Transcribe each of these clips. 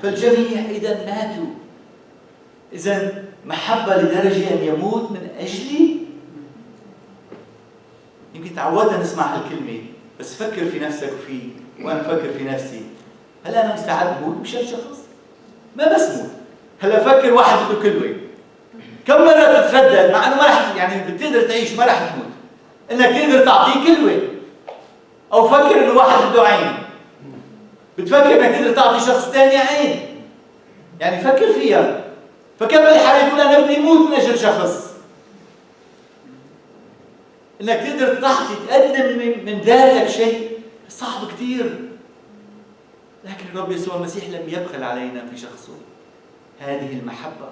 فالجميع إذا ماتوا. إذا محبة لدرجة أن يموت من أجلي. يمكن تعودنا نسمع هالكلمة، بس فكر في نفسك وفي وأنا بفكر في نفسي. هل أنا مستعد أموت مشان شخص؟ ما بس موت. هلا فكر واحد بده كلوة، كم مرة تتردد مع أنه ما رح يعني بتقدر تعيش ما رح تموت إنك تقدر تعطيه كلوة؟ أو فكر إنه واحد بده عين، بتفكر إنك تقدر تعطي شخص ثاني عين. يعني فكر فيها. فكم بالحالة تقول أنا بدي أموت من أجل شخص. إنك تقدر تعطي تقدم من ذاتك شيء صعب كثير. لكن الرب يسوع المسيح لم يبخل علينا في شخصه. هذه المحبة.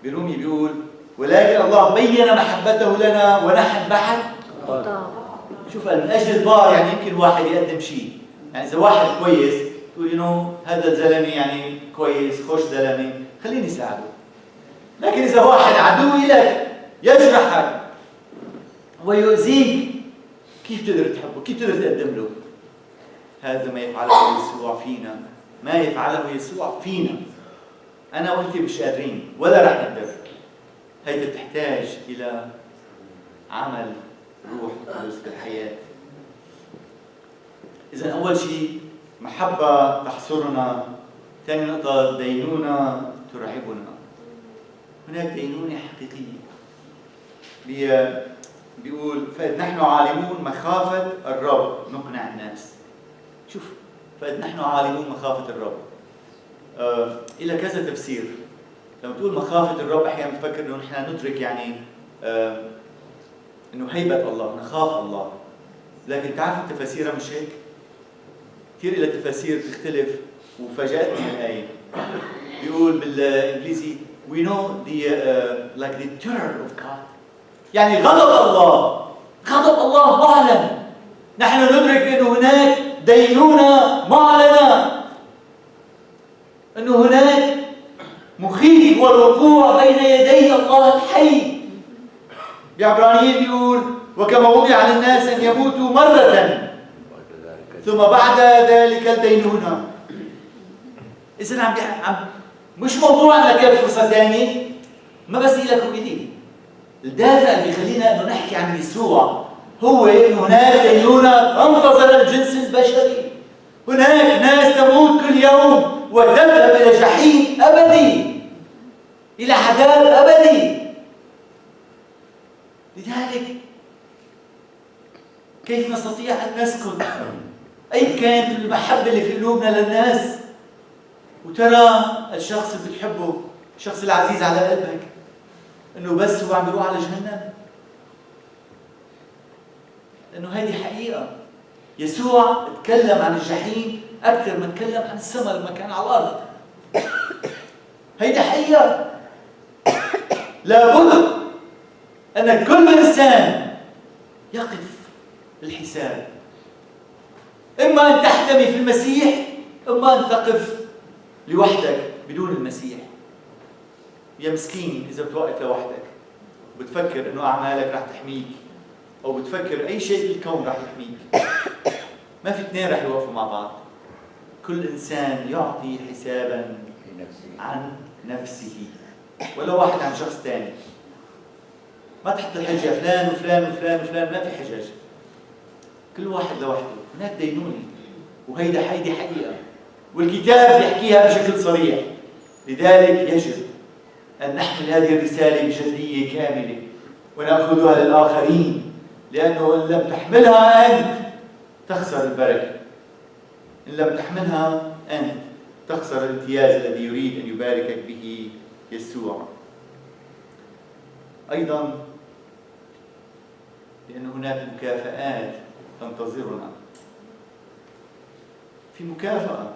برومي بيقول ولكن الله بين محبته لنا ونحن بعد. شوف من أجل البار يعني يمكن واحد يقدم شيء. يعني إذا واحد كويس تقول هذا الزلمة يعني كويس خوش زلمة خليني ساعده. لكن إذا واحد عدو لك يجرحك ويؤذيك كيف تقدر تحبه؟ كيف تقدر تقدم له؟ هذا ما يفعله يسوع فينا. ما يفعله يسوع فينا أنا وأنت مش قادرين ولا رح نقدر. هيدا تحتاج إلى عمل روح القدس في الحياة. إذن أول شيء محبة تحصرنا. ثاني نقطة دينونة ترعبنا. هناك دينونة حقيقية. بيقول فإذ نحن عالمون مخافة الرب نقنع الناس. شوف فإذ نحن عالمون مخافة الرب إلى كذا تفسير. لما تقول مخافة الرب أحيانا بفكر إنه نحن ندرك يعني إنه هيبة الله نخاف الله. لكن تعرف التفاسير مش هيك. كثير إلى تفاسير تختلف وفاجأتني الآية. بيقول بالإنجليزي we know like the terror of God. يعني غضب الله معلن. نحن ندرك بأنه هناك دينونة معلنة. أنه هناك مخيف والوقوع بين يدي الله الحي. بعبرانيين بيقول وكما وضع للناس أن يموتوا مرة ثم بعد ذلك الدينونة. إذن عم مش موضوع أنك لك فرصة ثانية. ما بس إلك وإلي. الدافع اللي بيخلينا أنه نحكي عن يسوع هو أنه هناك دينونة تنتظر الجنس البشري. هناك ناس تموت كل يوم وتذهب إلى جحيم أبدي، إلى عذاب أبدي. لذلك كيف نستطيع أن نسكت أي كان المحبة اللي في قلوبنا للناس وترى الشخص اللي بتحبه الشخص العزيز على قلبك إنه بس هو عم يروح على جهنم؟ لأنه هذه حقيقة. يسوع تكلم عن الجحيم أكثر من تكلم عن السماء لما كان على الأرض. هيدي حقيقة. لابد أن كل إنسان يقف للحساب. إما أن تحتمي في المسيح إما أن تقف لوحدك بدون المسيح. يا مسكين إذا بتوقف لوحدك وبتفكر إنه أعمالك رح تحميك أو بتفكر أي شيء في الكون رح يحميك. ما في اثنين رح يوقفوا مع بعض. كل إنسان يعطي حسابا عن نفسه ولا واحد عن شخص ثاني. ما تحط الحجة فلان وفلان وفلان وفلان. ما في حجج. كل واحد لوحده. هناك دينونة وهيدا حقيقة والكتاب يحكيها بشكل صريح. لذلك يجب أن نحمل هذه الرسالة بجدية كاملة ونأخذها للآخرين. لأنه إن لم تحملها أنت تخسر البركة. إن لم تحملها أنت تخسر الامتياز الذي يريد أن يباركك به يسوع. أيضا لأن هناك مكافآت تنتظرنا. في مكافأة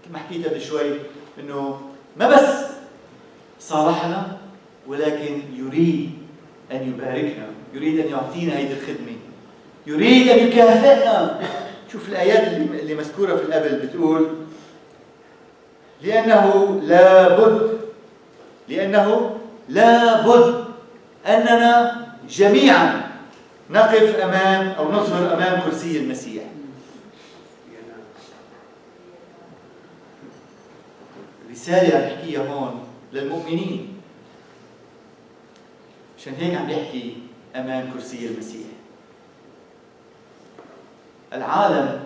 كما حكيت قبل شوي إنه ما بس صالحنا ولكن يريد أن يباركنا. يريد أن يعطينا هذه الخدمة. يريد أن يكافئنا. شوف الآيات اللي مذكورة في القبل بتقول لأنه لابد أننا جميعا نقف أمام أو نظهر أمام كرسي المسيح. رسالة عم يحكيها هون للمؤمنين. عشان هيك عم يحكي أمام كرسي المسيح. العالم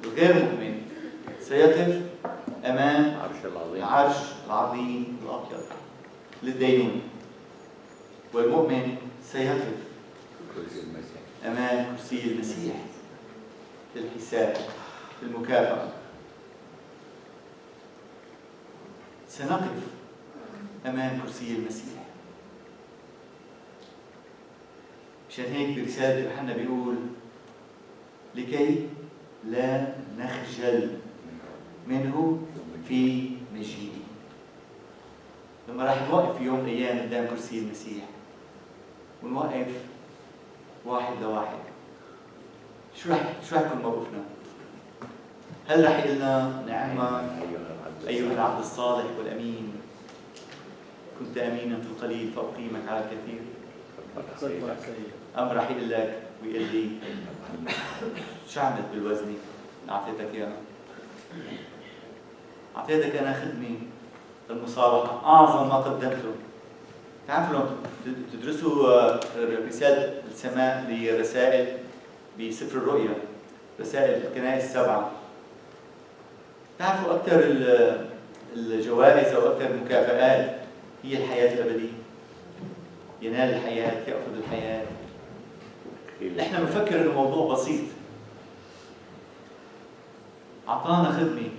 الغير مؤمن سيقف أمام العرش العظيم الأبيض للدينونة، والمؤمن سيقف أمام كرسي المسيح للحساب للمكافأة. سنقف أمام كرسي المسيح. مشان هيك برسالة يوحنا بيقول لكي لا نخجل منه في مجيئه. لما راح نوقف في يوم من الأيام قدام كرسي المسيح ونوقف واحد لواحد، شو رح يكون موقفنا؟ هل رح يقلنا نعم أيها العبد الصالح والأمين، كنت أمينا في القليل فأقيمك على الكثير؟ أم رح يقول لك ويقول لي شو عملت بالوزني؟ أعطيتك إياها. أعطيتك أنا خدمة المصالحة أعظم ما قدمته. تعرفوا لو تدرسوا رسالة السماء للرسائل بسفر الرؤيا، رسائل الكنائس السبعة، تعرفوا أكثر الجوائز أو أكثر المكافآت هي الحياة الأبدية. ينال الحياة، يأخذ الحياة. نحن بنفكر إنه موضوع بسيط. أعطانا خدمة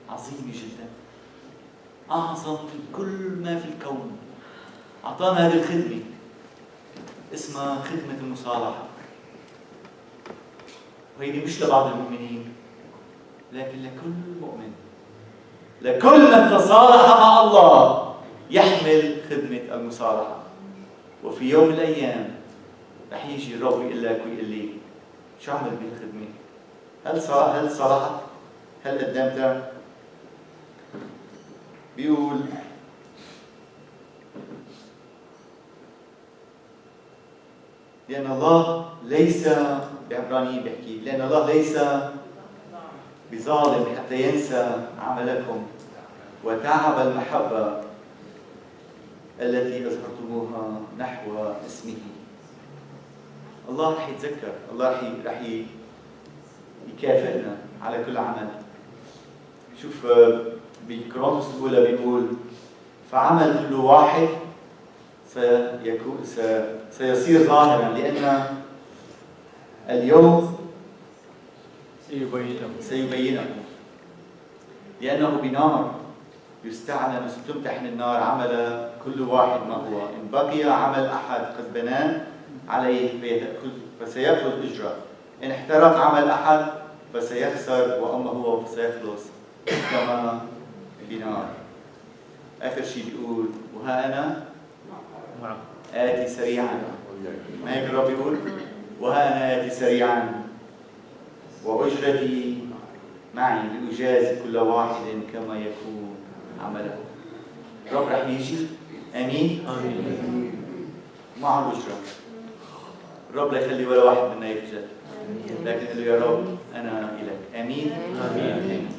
عظيمة جدا، أعظم من كل ما في الكون. أعطانا هذه الخدمة اسمها خدمة المصالحة، وهي مش لبعض المؤمنين لكن لكل مؤمن، لكل من تصالح مع الله يحمل خدمة المصالحة. وفي يوم من الأيام رح يجي الرب يقول لك ويقول لي شو عمل بالخدمة؟ هل صلحت؟ هل قدمتها؟ بيقول لأن الله ليس، بعبرانيين بيحكي، لأن الله ليس بظالم حتى ينسى عملكم وتعب المحبة التي أظهرتموها نحو اسمه. الله رح يتذكر، الله رح يكافئنا على كل عمل. شوف بكورنثوس الأولى بيقول فعمل كل واحد سيصير ظاهرا لأن اليوم سيبينه لأنه بنار يستعلن ستمتحن النار عمل كل واحد ما هو. إن بقي عمل أحد قد بناه عليه فسيأخذ أجرة، إن احترق عمل أحد فسيخسر وأما هو فسيخلص كما بنار. آخر شيء بيقول وها أنا آتي سريعا. ما هيك الرب يقول وها أنا آتي سريعا وأجرتي معي لأجازي كل واحد كما يكون عمله. الرب رح يجي، آمين؟ معه الأجرة. الرب لا يخلي ولا واحد منا يخجل، لكن قل له يا رب أنا إليك. آمين؟ آمين.